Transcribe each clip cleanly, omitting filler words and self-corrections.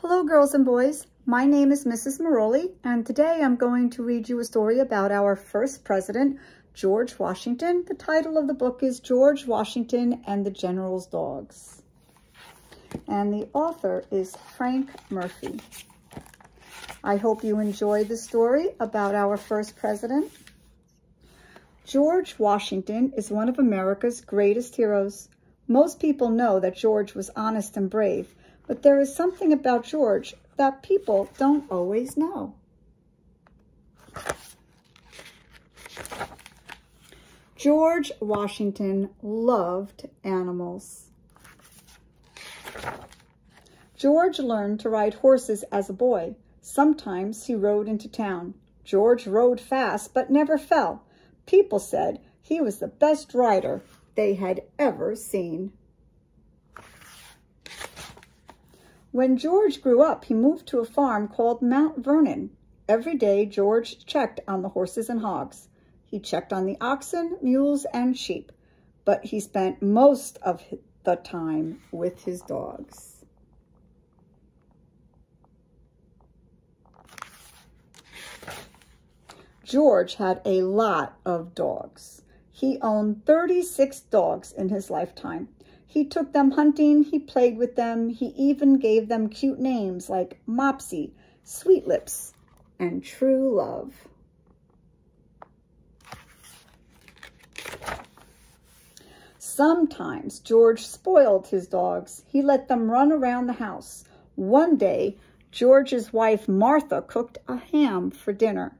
Hello, girls and boys. My name is Mrs. Merolle, and today I'm going to read you a story about our first president, George Washington. The title of the book is George Washington and the General's Dogs. And the author is Frank Murphy. I hope you enjoy the story about our first president. George Washington is one of America's greatest heroes. Most people know that George was honest and brave, but there is something about George that people don't always know. George Washington loved animals. George learned to ride horses as a boy. Sometimes he rode into town. George rode fast but never fell. People said he was the best rider they had ever seen. When George grew up, he moved to a farm called Mount Vernon. Every day, George checked on the horses and hogs. He checked on the oxen, mules, and sheep, but he spent most of the time with his dogs. George had a lot of dogs. He owned 36 dogs in his lifetime. He took them hunting, he played with them, he even gave them cute names like Mopsy, Sweet Lips, and True Love. Sometimes George spoiled his dogs. He let them run around the house. One day, George's wife Martha cooked a ham for dinner.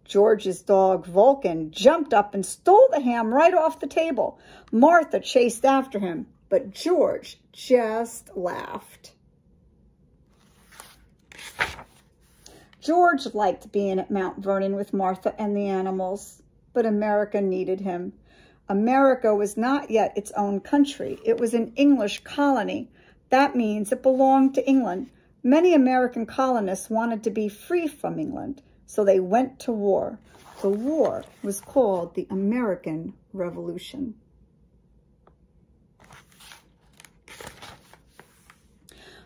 George's dog Vulcan jumped up and stole the ham right off the table. Martha chased after him, but George just laughed. George liked being at Mount Vernon with Martha and the animals, but America needed him. America was not yet its own country. It was an English colony. That means it belonged to England. Many American colonists wanted to be free from England, so they went to war. The war was called the American Revolution.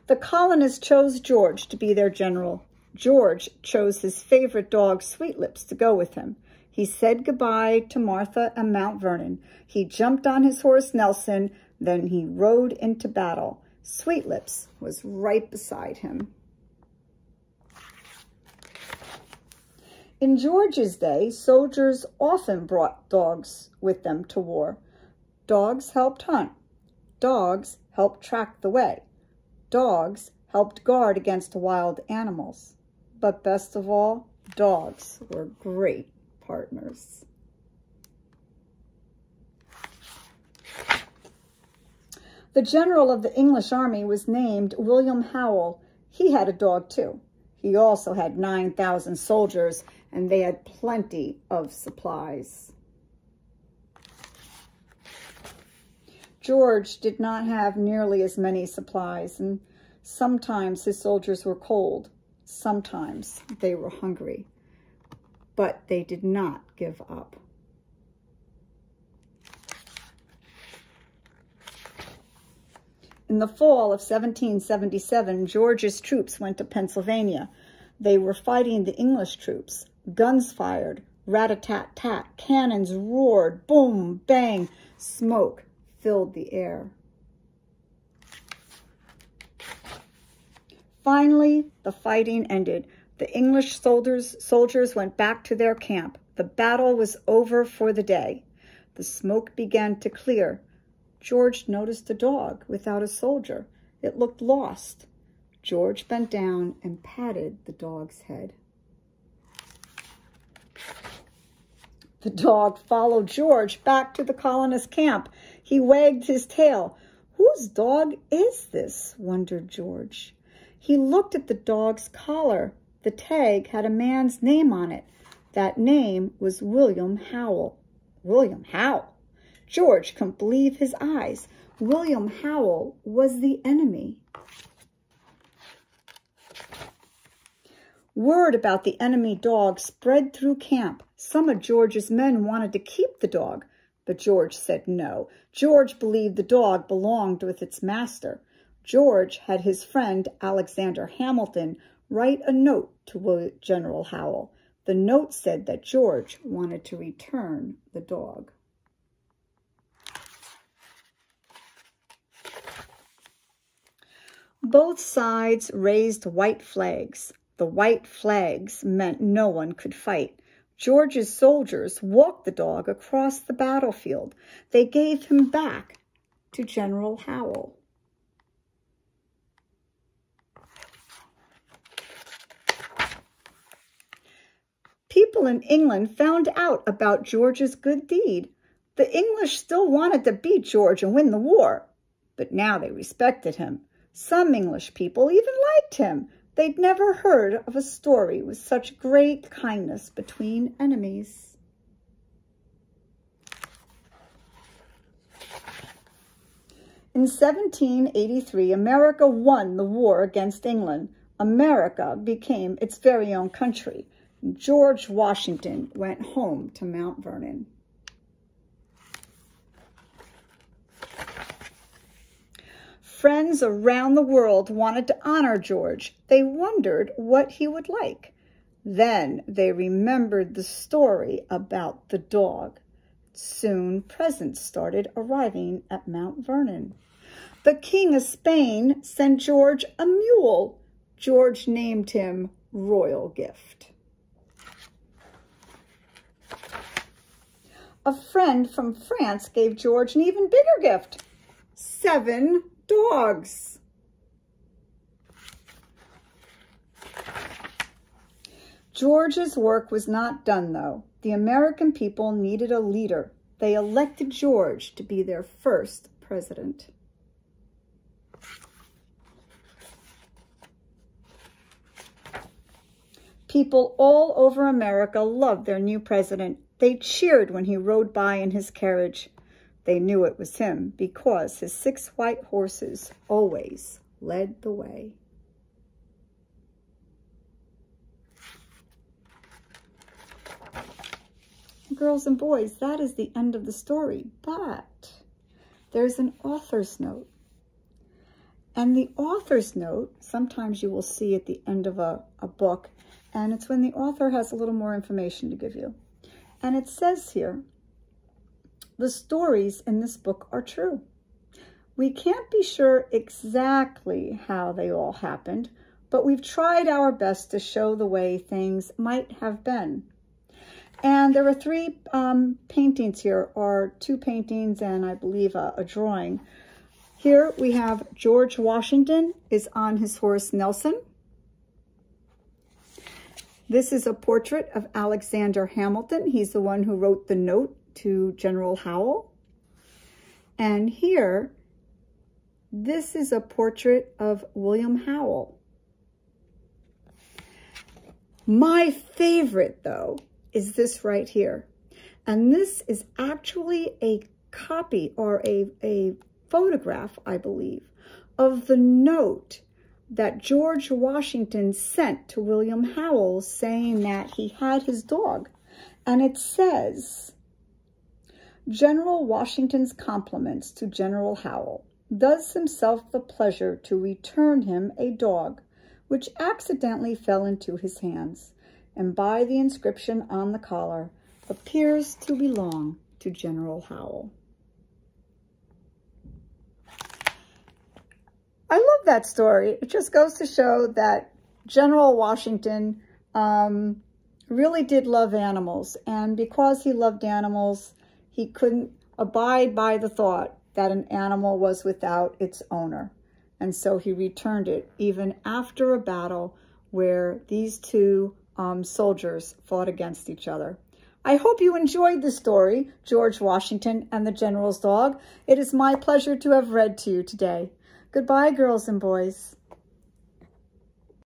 The colonists chose George to be their general. George chose his favorite dog, Sweet Lips, to go with him. He said goodbye to Martha and Mount Vernon. He jumped on his horse, Nelson, then he rode into battle. Sweet Lips was right beside him. In George's day, soldiers often brought dogs with them to war. Dogs helped hunt. Dogs helped track the way. Dogs helped guard against wild animals. But best of all, dogs were great partners. The general of the English army was named William Howell. He had a dog too. He also had 9,000 soldiers, and they had plenty of supplies. George did not have nearly as many supplies, and sometimes his soldiers were cold. Sometimes they were hungry, but they did not give up. In the fall of 1777, George's troops went to Pennsylvania. They were fighting the English troops. Guns fired, rat-a-tat-tat, cannons roared, boom, bang, smoke filled the air. Finally, the fighting ended. The English soldiers went back to their camp. The battle was over for the day. The smoke began to clear. George noticed a dog without a soldier. It looked lost. George bent down and patted the dog's head. The dog followed George back to the colonist camp. He wagged his tail. Whose dog is this? Wondered George. He looked at the dog's collar. The tag had a man's name on it. That name was William Howell. William Howell. George couldn't believe his eyes. William Howell was the enemy. Word about the enemy dog spread through camp. Some of George's men wanted to keep the dog, but George said no. George believed the dog belonged with its master. George had his friend Alexander Hamilton write a note to General Howell. The note said that George wanted to return the dog. Both sides raised white flags. The white flags meant no one could fight. George's soldiers walked the dog across the battlefield. They gave him back to General Howell. People in England found out about George's good deed. The English still wanted to beat George and win the war, but now they respected him. Some English people even liked him. They'd never heard of a story with such great kindness between enemies. In 1783, America won the war against England. America became its very own country. George Washington went home to Mount Vernon. Friends around the world wanted to honor George. They wondered what he would like. Then they remembered the story about the dog. Soon presents started arriving at Mount Vernon. The King of Spain sent George a mule. George named him Royal Gift. A friend from France gave George an even bigger gift, 7 dogs. George's work was not done, though. The American people needed a leader. They elected George to be their first president. People all over America loved their new president. They cheered when he rode by in his carriage. They knew it was him because his 6 white horses always led the way. Girls and boys, that is the end of the story, but there's an author's note. And the author's note, sometimes you will see at the end of a book, and it's when the author has a little more information to give you. And it says here, the stories in this book are true. We can't be sure exactly how they all happened, but we've tried our best to show the way things might have been. And there are 3 paintings here, or 2 paintings and I believe a drawing. Here we have George Washington is on his horse Nelson. This is a portrait of Alexander Hamilton. He's the one who wrote the note to General Howell. And here, this is a portrait of William Howell. My favorite, though, is this right here. And this is actually a copy or a photograph, I believe, of the note that George Washington sent to William Howell saying that he had his dog. And it says, General Washington's compliments to General Howell, does himself the pleasure to return him a dog, which accidentally fell into his hands, and by the inscription on the collar, appears to belong to General Howell. I love that story. It just goes to show that General Washington really did love animals. And because he loved animals, he couldn't abide by the thought that an animal was without its owner. And so he returned it even after a battle where these 2 soldiers fought against each other. I hope you enjoyed the story, George Washington and the General's Dog. It is my pleasure to have read to you today. Goodbye, girls and boys.